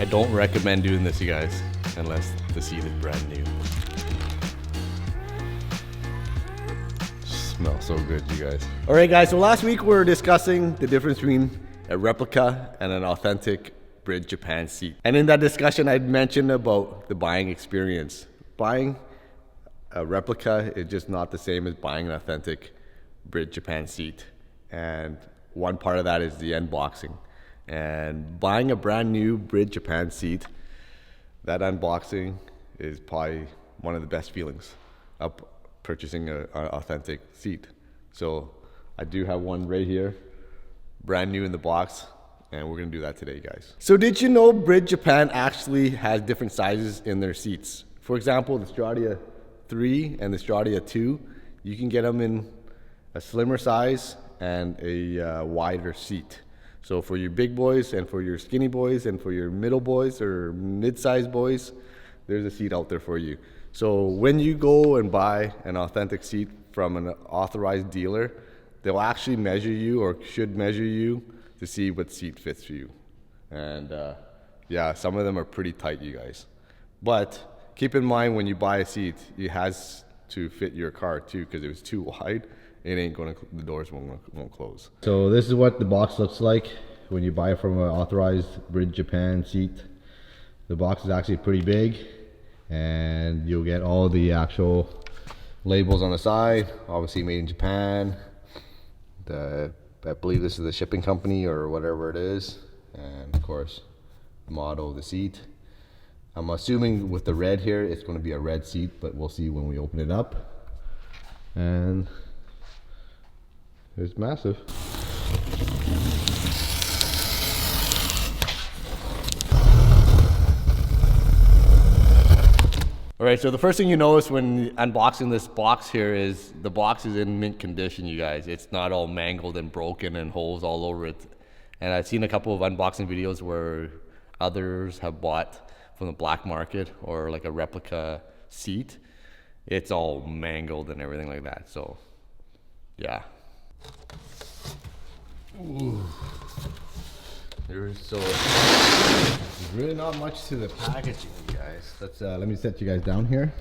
I don't recommend doing this, you guys, unless the seat is brand new. Smells so good, you guys. All right, guys, so last week we were discussing the difference between a replica and an authentic Brid Japan seat. And in that discussion, I'd mentioned about the buying experience. Buying a replica is just not the same as buying an authentic Brid Japan seat. And one part of that is the unboxing. And buying a brand new Brid Japan seat, that unboxing is probably one of the best feelings of purchasing an authentic seat. So I do have one right here, brand new in the box, and we're gonna do that today, guys. So did you know Brid Japan actually has different sizes in their seats? For example, the Stradia 3 and the Stradia 2, you can get them in a slimmer size and a wider seat. So for your big boys and for your skinny boys and for your middle boys or mid-sized boys, there's a seat out there for you. So when you go and buy an authentic seat from an authorized dealer, they'll actually measure you or should measure you to see what seat fits for you. And yeah, some of them are pretty tight, you guys. But keep in mind when you buy a seat, it has to fit your car too, because if it's too wide, it ain't gonna, the doors won't close. So this is what the box looks like when you buy it from an authorized Brid Japan seat. The box is actually pretty big, and you'll get all the actual labels on the side, obviously made in Japan. I believe this is the shipping company or whatever it is, and of course the model of the seat. I'm assuming with the red here it's going to be a red seat, but we'll see when we open it up. And it's massive. All right, so the first thing you notice when unboxing this box here is the box is in mint condition, you guys. It's not all mangled and broken and holes all over it. And I've seen a couple of unboxing videos where others have bought from the black market or like a replica seat. It's all mangled and everything like that, so yeah. Ooh. There's really not much to the packaging, you guys. Let me set you guys down here.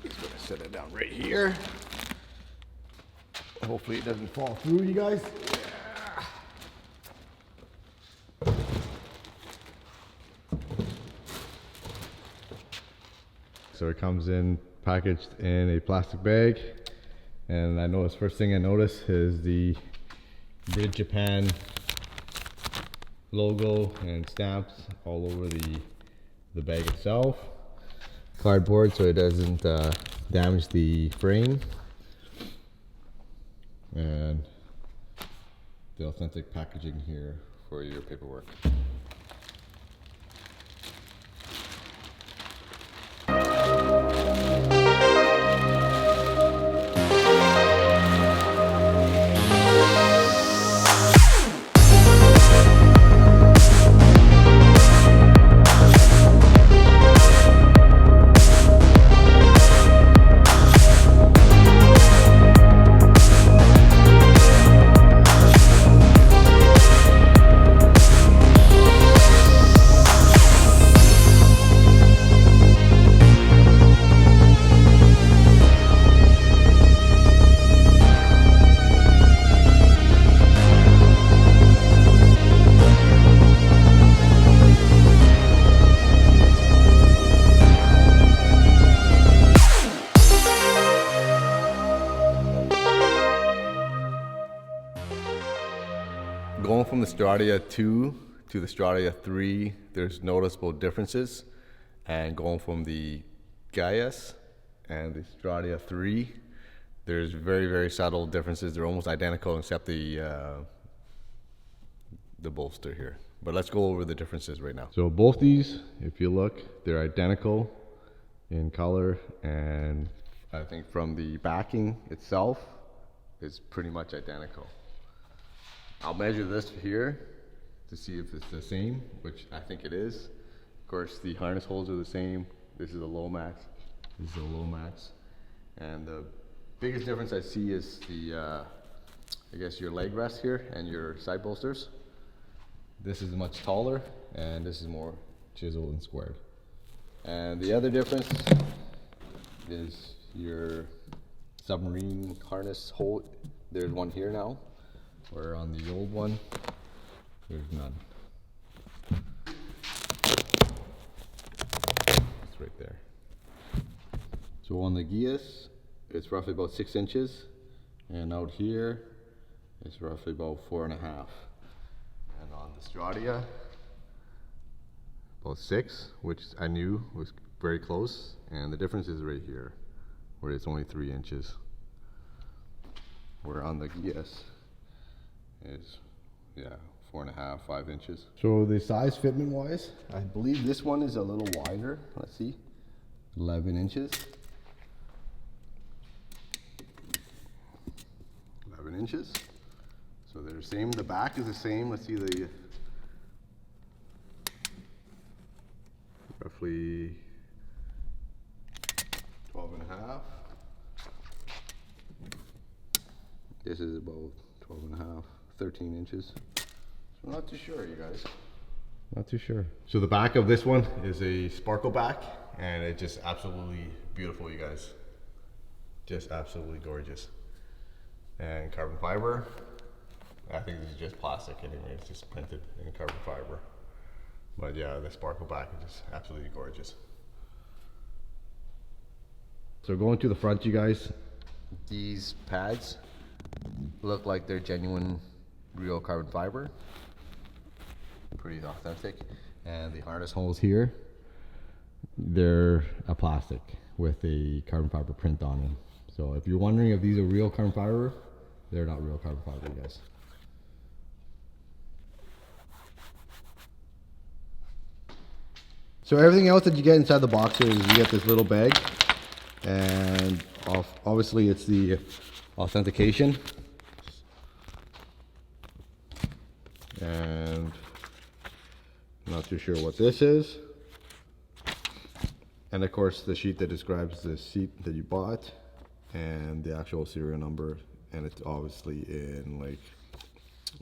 Just gonna set it down right here. Hopefully it doesn't fall through, you guys. Yeah. So it comes in packaged in a plastic bag, and I noticed first thing I noticed is the Brid Japan logo and stamps all over the bag itself. Cardboard so it doesn't damage the frame. And the authentic packaging here for your paperwork. Going from the Stradia 2 to the Stradia 3, there's noticeable differences. And going from the Gaius and the Stradia 3, there's very, very subtle differences. They're almost identical except the bolster here. But let's go over the differences right now. So both these, if you look, they're identical in color, and I think from the backing itself, it's pretty much identical. I'll measure this here to see if it's the same, which I think it is. Of course, the harness holes are the same. This is a Lomax. This is a Lomax. And the biggest difference I see is the, I guess your leg rest here and your side bolsters. This is much taller and this is more chiseled and squared. And the other difference is your submarine harness hole. There's one here now, where on the old one, there's none. It's right there. So on the Gias, it's roughly about 6 inches, and out here, it's roughly about 4.5. And on the Stradia, about 6, which I knew was very close, and the difference is right here, where it's only 3 inches. Where on the Gias is, yeah, 4.5, 5 inches. So the size fitment wise, I believe this one is a little wider. Let's see, 11 inches. 11 inches. So they're the same. The back is the same. Let's see the roughly 12.5. This is about 12.5, 13 inches. So not too sure, you guys. Not too sure. So the back of this one is a sparkle back, and it's just absolutely beautiful, you guys. Just absolutely gorgeous. And carbon fiber. I think this is just plastic anyway. It's just printed in carbon fiber. But yeah, the sparkle back is just absolutely gorgeous. So going to the front, you guys, these pads look like they're genuine, real carbon fiber. Pretty authentic. And the harness holes here, they're a plastic with a carbon fiber print on them. So if you're wondering if these are real carbon fiber, they're not real carbon fiber, guys. So everything else that you get inside the box here is you get this little bag, and obviously it's the authentication, and I'm not too sure what this is, and of course the sheet that describes the seat that you bought and the actual serial number, and it's obviously in like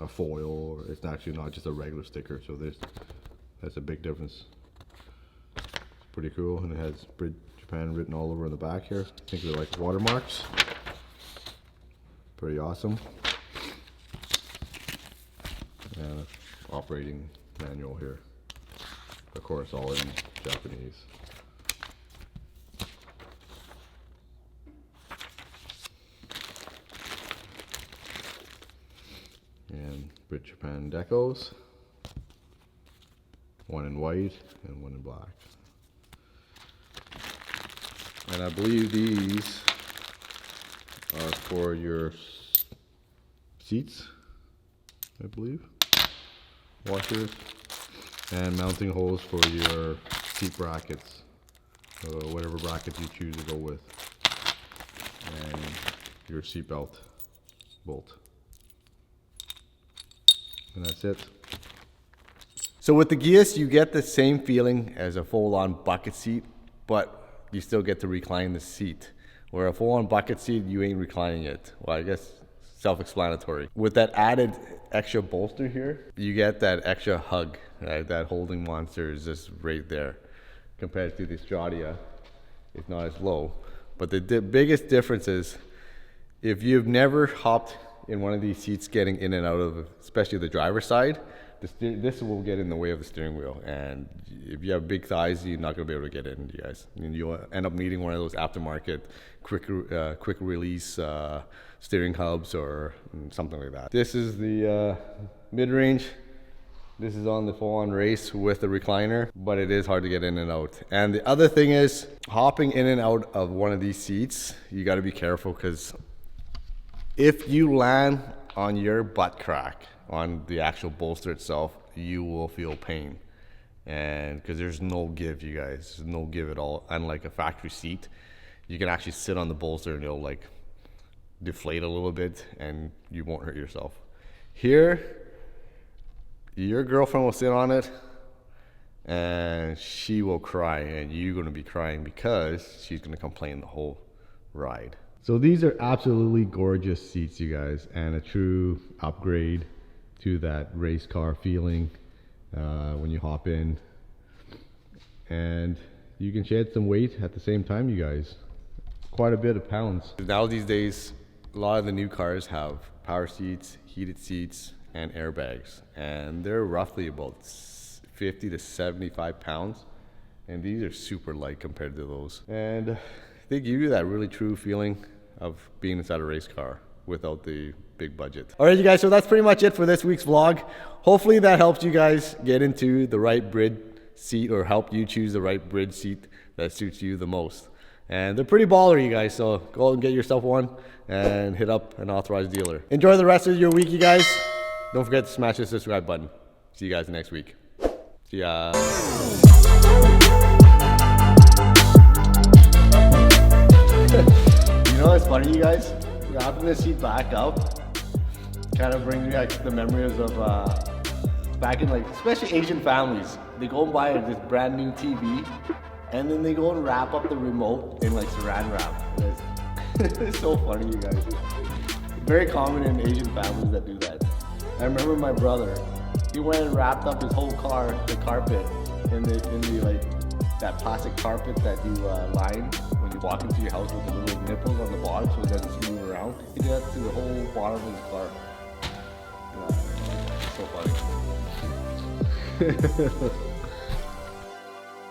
a foil, or it's actually not just a regular sticker, so that's a big difference. It's pretty cool, and it has Bridge Japan written all over in the back here. I think they're like watermarks. Pretty awesome. And operating manual here, of course, all in Japanese. And Bridge Japan decos, one in white and one in black. And I believe these are for your seats, I believe, washers, and mounting holes for your seat brackets, whatever bracket you choose to go with, and your seat belt bolt. And that's it. So with the Gias, you get the same feeling as a full-on bucket seat, but you still get to recline the seat. Where a full-on bucket seat, you ain't reclining it. Well, I guess self-explanatory. With that added extra bolster here, you get that extra hug, right? That holding monster is just right there. Compared to the Stradia, it's not as low. But the biggest difference is, if you've never hopped in one of these seats getting in and out of, especially the driver's side, this will get in the way of the steering wheel, and if you have big thighs, you're not going to be able to get in, you guys. And you'll end up needing one of those aftermarket quick release steering hubs or something like that. This is the mid-range. This is on the full-on race with the recliner, but it is hard to get in and out. And the other thing is, hopping in and out of one of these seats, you got to be careful, because if you land on your butt crack on the actual bolster itself, you will feel pain. And because there's no give, you guys, there's no give at all. Unlike a factory seat, you can actually sit on the bolster and it'll like deflate a little bit and you won't hurt yourself. Here, Your girlfriend will sit on it and she will cry, and you're going to be crying because she's going to complain the whole ride. So these are absolutely gorgeous seats, you guys, and a true upgrade to that race car feeling when you hop in. And you can shed some weight at the same time, you guys. Quite a bit of pounds. Now these days, a lot of the new cars have power seats, heated seats, and airbags, and they're roughly about 50 to 75 pounds, and these are super light compared to those, and they give you that really true feeling of being inside a race car without the big budget. All right, you guys, so that's pretty much it for this week's vlog. Hopefully that helped you guys get into the right Brid seat, or helped you choose the right Brid seat that suits you the most. And they're pretty baller, you guys, so go out and get yourself one and hit up an authorized dealer. Enjoy the rest of your week, you guys. Don't forget to smash the subscribe button. See you guys next week. See ya. You know what's funny, you guys? Wrapping the seat back up kind of brings me like the memories of back in, like, especially Asian families. They go and buy this brand new TV, and then they go and wrap up the remote in like saran wrap. It's so funny, you guys. Very common in Asian families that do that. I remember my brother, he went and wrapped up his whole car, the carpet, in the like that plastic carpet that you line when you walk into your house with the little nipples on the bottom so it doesn't move around. He did that to the whole bottom of his car. It's so funny.